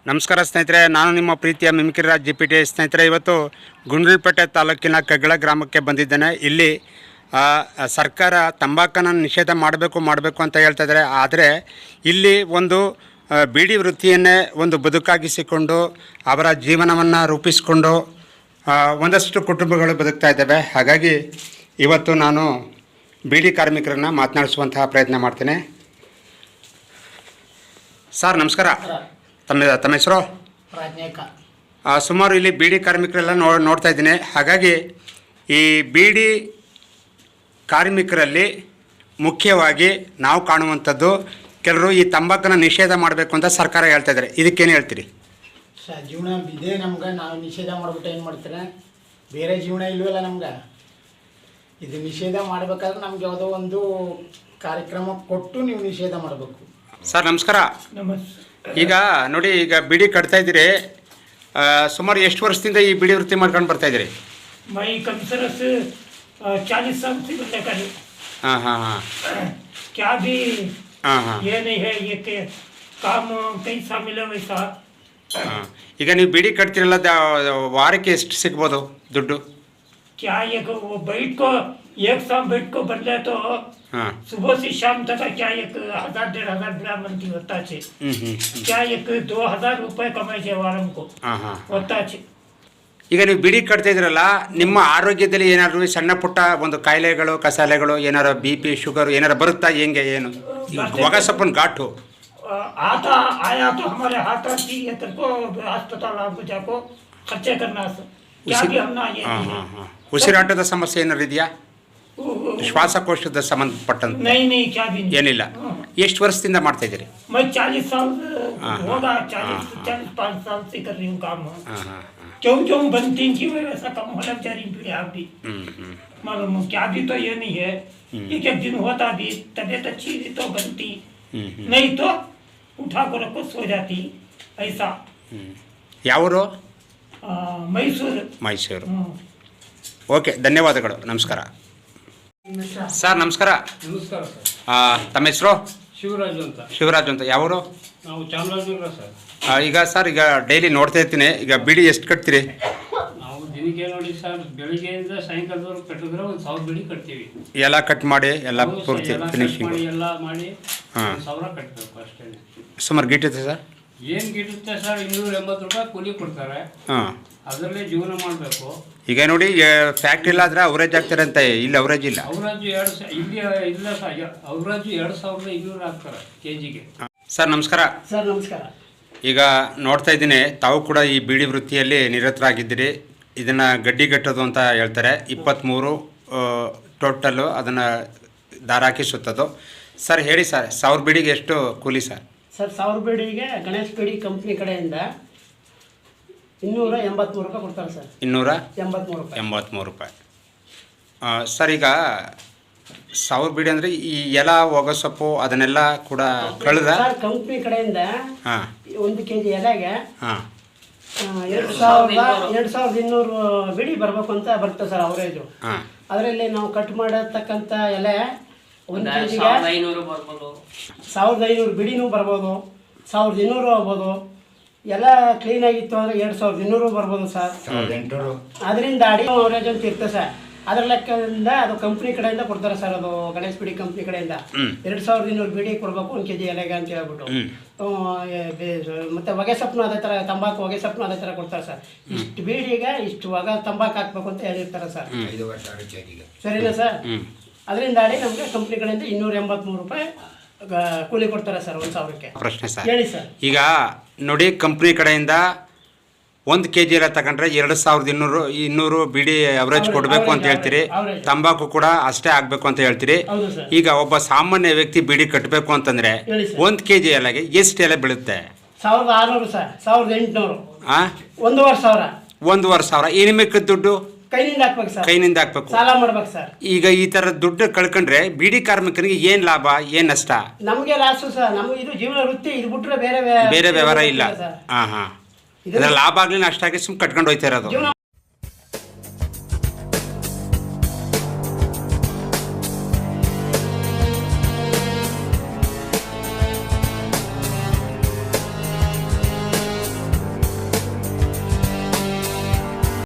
ನಮಸ್ಕಾರ ಸ್ನೇಹಿತರೆ, ನಾನು ನಿಮ್ಮ ಪ್ರೀತಿಯ ಮಿಮಿಕ್ರಿರಾಜ್ ಜಿಪಿಟಿ. ಸ್ನೇಹಿತರೆ, ಇವತ್ತು ಗುಂಡ್ಲುಪೇಟೆ ತಾಲೂಕಿನ ಕಗ್ಗಳ ಗ್ರಾಮಕ್ಕೆ ಬಂದಿದ್ದೇನೆ. ಇಲ್ಲಿ ಸರ್ಕಾರ ತಂಬಾಕನ್ನು ನಿಷೇಧ ಮಾಡಬೇಕು ಅಂತ ಹೇಳ್ತಾ ಇದ್ದಾರೆ. ಆದರೆ ಇಲ್ಲಿ ಒಂದು ಬೀಡಿ ವೃತ್ತಿಯನ್ನೇ ಒಂದು ಬದುಕಾಗಿಸಿಕೊಂಡು ಅವರ ಜೀವನವನ್ನು ರೂಪಿಸಿಕೊಂಡು ಒಂದಷ್ಟು ಕುಟುಂಬಗಳು ಬದುಕ್ತಾ ಇದ್ದಾವೆ. ಹಾಗಾಗಿ ಇವತ್ತು ನಾನು ಬೀಡಿ ಕಾರ್ಮಿಕರನ್ನು ಮಾತನಾಡಿಸುವಂತಹ ಪ್ರಯತ್ನ ಮಾಡ್ತೇನೆ. ಸರ್ ನಮಸ್ಕಾರ. ತಮ್ಮ ಹೆಸರು? ಸುಮಾರು ಇಲ್ಲಿ ಬೀಡಿ ಕಾರ್ಮಿಕರೆಲ್ಲ ನೋಡ್ತಾ ಇದ್ದೀನಿ. ಹಾಗಾಗಿ ಈ ಬೀಡಿ ಕಾರ್ಮಿಕರಲ್ಲಿ ಮುಖ್ಯವಾಗಿ ನಾವು ಕಾಣುವಂಥದ್ದು ಕೆಲವರು ಈ ತಂಬಾಕನ್ನು ನಿಷೇಧ ಮಾಡಬೇಕು ಅಂತ ಸರ್ಕಾರ ಹೇಳ್ತಾ ಇದ್ದಾರೆ. ಇದಕ್ಕೇನು ಹೇಳ್ತೀರಿ? ಜೀವನ ಇದೇ ನಮ್ಗೆ ನಾವು ನಿಷೇಧ ಮಾಡಿಬಿಟ್ಟು ಏನು ಮಾಡ್ತಾರೆ, ಬೇರೆ ಜೀವನ ಇಲ್ವಲ್ಲ ನಮ್ಗೆ. ಇದು ನಿಷೇಧ ಮಾಡಬೇಕಾದ್ರೆ ನಮ್ಗೆ ಯಾವುದೋ ಒಂದು ಕಾರ್ಯಕ್ರಮ ಕೊಟ್ಟು ನೀವು ನಿಷೇಧ ಮಾಡಬೇಕು. ಸರ್ ನಮಸ್ಕಾರ. ಈಗ ನೋಡಿ, ಈಗ ಬೀಡಿ ಕಟ್ತಾ ಇದ್ದೀರಿ. ಸುಮಾರು ಎಷ್ಟು ವರ್ಷದಿಂದ ಈ ಬೀಡಿ ವೃತ್ತಿ ಮಾಡ್ಕೊಂಡು ಬರ್ತಾ ಇದ್ದೀರಿ? ಹಾಂ ಹಾಂ ಹಾಂ ಹಾಂ. ಈಗ ನೀವು ಬೀಡಿ ಕಟ್ತೀರಲ್ಲ, ವಾರಕ್ಕೆ ಎಷ್ಟು ಸಿಗ್ಬೋದು ದುಡ್ಡು? क्या एक वो बैठ को एक शाम बैठ को बदले तो सुबह से शाम तक क्या 1,000-1,500 ग्राम बनती होता है। क्या 2,000 रुपए कमाई छे वारम को होता है। ಈಗ ನೀವು ಬೀಡಿ ಕಟ್ತಾ ಇದ್ರಲ್ಲ, ನಿಮ್ಮ ಆರೋಗ್ಯದಲ್ಲಿ ಏನಾದ್ರು ಸಣ್ಣ ಪುಟ್ಟ ಒಂದು ಕಾಯಿಲೆಗಳು ಕಸಾಲೆಗಳು ಏನಾರು BP ಶುಗರ್ ಏನಾರು ಬರುತ್ತಾ? ಹೆಂಗೆ ಏನು ಹೊಗೆ ಸೊಪ್ಪನ ಘಾಟು आता आया तो हमारे हाथ की को अस्पताल आपको जाको खर्चे करना क्या भी हम ना ये ಉಸಿರಾಟದ ಸಮಸ್ಯೆ ಏನಾರು ಇದೆಯಾ? ಶ್ವಾಸಕೋಶದ ಸಂಬಂಧಪಟ್ಟಂತೆ? नहीं क्या भी ಏನಿಲ್ಲ. ಎಷ್ಟು ವರ್ಷದಿಂದ ಮಾಡ್ತಾ ಇದ್ದೀರಿ? मैं 40 साल होगा, 40-45 साल से कर रही हूँ काम। क्यों बनती की वैसा कम होना जा रही पीढ़ी आप भी मालूम क्या भी तो ये नहीं है। एक दिन होता भी तबीयत अच्छी थी तो बनती, नहीं तो उठा को रखो सो जाती ऐसा। ಯಾವರು? ಮೈಸೂರು. ಓಕೆ, ಧನ್ಯವಾದಗಳು. ನಮಸ್ಕಾರ ಸರ್. ನಮಸ್ಕಾರ. ನಮಸ್ಕಾರ ಸರ್. ತಮ್ಮ ಹೆಸರು? ಶಿವರಾಜು ಅಂತ. ಯಾವರು? ನಾವು ಚಾಮರಾಜನಗರ ಸರ್. ಈಗ ಸರ್, ಈಗ ಡೈಲಿ ನೋಡ್ತಾ ಇರ್ತೀನಿ. ಈಗ ಬೀಡಿ ಎಷ್ಟು ಕಟ್ತೀರಿ? ನಾವು ದಿನಕ್ಕೆ ನೋಡಿ ಸರ್, ಬೆಳಿಗ್ಗೆಯಿಂದ ಸಾಯಂಕಾಲದವರೆಗೂ ಕಟ್ಟಿದ್ರೆ 1,000 ಬೀಡಿ ಕಟ್ತೀವಿ. ಎಲ್ಲ ಕಟ್ ಮಾಡಿ ಎಲ್ಲ ಪೂರ್ತಿ ಫಿನಿಶಿಂಗ್ ಎಲ್ಲ ಮಾಡಿ 1,000 ಕಟ್ಟಬೇಕು ಅಷ್ಟೇ. ಸುಮಾರು ಗಿಟ್ಟಿದೆ ಸರ್? ಏನು ಗಿಟ್ಟುತ್ತೆ ಸರ್, 280 ರೂಪಾಯಿ ಕೂಲಿ ಕೊಡ್ತಾರೆ. ಅದರಲ್ಲೇ ಜೀವನ ಮಾಡಬೇಕು. ಈಗ ನೋಡಿ, ಫ್ಯಾಕ್ಟ್ರಿ ಇಲ್ಲ ಆದ್ರೆ ಅವರೇಜ್ ಆಗ್ತಾರಂತೆ. ಇಲ್ಲಿ ಅವರೇಜ್ ಇಲ್ಲ. ಅವರೇಜ್ ಇಲ್ಲಿ ಇಲ್ಲ ಸರ್, ಅವರೇಜ್ 2,200 ಹಾಕ್ತಾರೆ ಕೆಜಿಗೆ. ಸರ್ ನಮಸ್ಕಾರ. ಸರ್ ನಮಸ್ಕಾರ. ಈಗ ನೋಡ್ತಾ ಇದ್ದೀನಿ, ತಾವು ಕೂಡ ಈ ಬೀಡಿ ವೃತ್ತಿಯಲ್ಲಿ ನಿರತರಾಗಿದ್ದೀರಿ. ಇದನ್ನು ಗಡ್ಡಿ ಕಟ್ಟೋದು ಅಂತ ಹೇಳ್ತಾರೆ. 23 ಟೋಟಲ್ಲು ಅದನ್ನು ದಾರ ಹಾಕಿ ಸುತ್ತೋದು. ಸರ್ ಹೇಳಿ ಸರ್, 1,000 ಬೀಡಿಗೆ ಎಷ್ಟು ಕೂಲಿ ಸರ್? ಸರ್ 1,000 ಬೀಡಿಗೆ ಗಣೇಶ್ ಬೀಡಿ ಕಂಪ್ನಿ ಕಡೆಯಿಂದ 283 ರೂಪಾಯಿ ಕೊಡ್ತಾರೆ ಸರ್. 283 ರೂಪಾಯಿ. ಸರ್, ಈಗ 1,000 ಬೀಡಿ ಅಂದರೆ ಈ ಎಲೆ ಹೊಗೆ ಸೊಪ್ಪು ಅದನ್ನೆಲ್ಲ ಕೂಡ ಕಳೆದ ಸರ್ ಕಂಪ್ನಿ ಕಡೆಯಿಂದ 1 kg ಎಲೆಗೆ 2,200 ಬೀಡಿ ಬರಬೇಕು ಅಂತ ಬರುತ್ತೆ ಸರ್ ಅವರೇಜು. ಅದರಲ್ಲಿ ನಾವು ಕಟ್ ಮಾಡತಕ್ಕಂಥ ಎಲೆ 1 kgಗೆ 1,500 ಬಿಡಿನೂ ಬರ್ಬೋದು, 1,200 ಆಗ್ಬೋದು. ಎಲ್ಲ ಕ್ಲೀನಾಗಿತ್ತು ಅಂದರೆ 2,200 ಬರ್ಬೋದು ಸರ್. ಅದರಿಂದ ಅಡಿ ಅವರೇಜ್ ಅಂತ ಇರ್ತದೆ ಸರ್. ಅದರ ಲೆಕ್ಕದಿಂದ ಅದು ಕಂಪ್ನಿ ಕಡೆಯಿಂದ ಕೊಡ್ತಾರೆ ಸರ್. ಅದು ಗಣೇಶ್ ಬೀಡಿ ಕಂಪ್ನಿ ಕಡೆಯಿಂದ 2,200 ಬೀಡಿ ಕೊಡಬೇಕು 1 kg ಎಲೆಗೆ ಅಂತ ಹೇಳ್ಬಿಟ್ಟು. ಮತ್ತು ಹೊಗೆ ಸೊಪ್ಪು ಅದೇ ಥರ, ತಂಬಾಕು ಹೊಗೆ ಸೊಪ್ಪು ಅದೇ ಥರ ಕೊಡ್ತಾರೆ ಸರ್. ಇಷ್ಟು ಬೀಡಿಗೆ ಇಷ್ಟು ಹೊಗೆ ತಂಬಾಕು ಹಾಕ್ಬೇಕು ಅಂತ ಹೇಳಿರ್ತಾರೆ ಸರ್. ಸರಿನಾ ಸರ್? ಅದರಿಂದ ಅಡಿ ನಮಗೆ ಕಂಪ್ನಿ ಕಡೆಯಿಂದ 283 ರೂಪಾಯಿ ಕೂಲಿ ಕೊಡ್ತಾರೆ ಸರ್ 1,000ಕ್ಕೆ. ಪ್ರಶ್ನೆ ಸರ್, ಹೇಳಿ ಸರ್. ಈಗ ನೋಡಿ, ಕಂಪ್ನಿ ಕಡೆಯಿಂದ 1 kg ಎಲ್ಲ ತಗೊಂಡ್ರೆ 2,200 ಬೀಡಿ ಅವರೇಜ್ ಕೊಡಬೇಕು ಅಂತ ಹೇಳ್ತೀರಿ. ತಂಬಾಕು ಕೂಡ ಅಷ್ಟೇ ಆಗಬೇಕು ಅಂತ ಹೇಳ್ತೀರಿ. ಈಗ ಒಬ್ಬ ಸಾಮಾನ್ಯ ವ್ಯಕ್ತಿ ಬೀಡಿ ಕಟ್ಟಬೇಕು ಅಂತಂದ್ರೆ 1 kg ಎಲೆಗೆ ಎಷ್ಟು ಎಲೆ ಬೀಳುತ್ತೆ? 1,600 ಸರ್. 1,800. 1,500. ಏನು ಮಿಕ್ಕದ ದುಡ್ಡು ಕೈನಿಂದ ಹಾಕ್ಬೇಕು ಸರ್. ಕೈನಿಂದ ಹಾಕ್ಬೇಕು, ಸಾಲ ಮಾಡ್ಬೇಕು ಸರ್. ಈಗ ಈ ತರ ದುಡ್ಡು ಕಳ್ಕೊಂಡ್ರೆ ಬೀಡಿ ಕಾರ್ಮಿಕರಿಗೆ ಏನ್ ಲಾಭ, ಏನ್ ನಷ್ಟ? ನಮ್ಗೆ ಲಾಸು ಸರ್. ನಮ್ಗೆ ಇದು ಜೀವನ ವೃತ್ತಿ, ಇದು ಬಿಟ್ರೆ ಬೇರೆ ವ್ಯವಹಾರ ಇಲ್ಲ. ಲಾಭ ಆಗ್ಲಿ ನಷ್ಟ ಆಗಿ ಸುಮ್ ಕಟ್ಕೊಂಡು ಹೋಯ್ತಾ ಇರೋದು.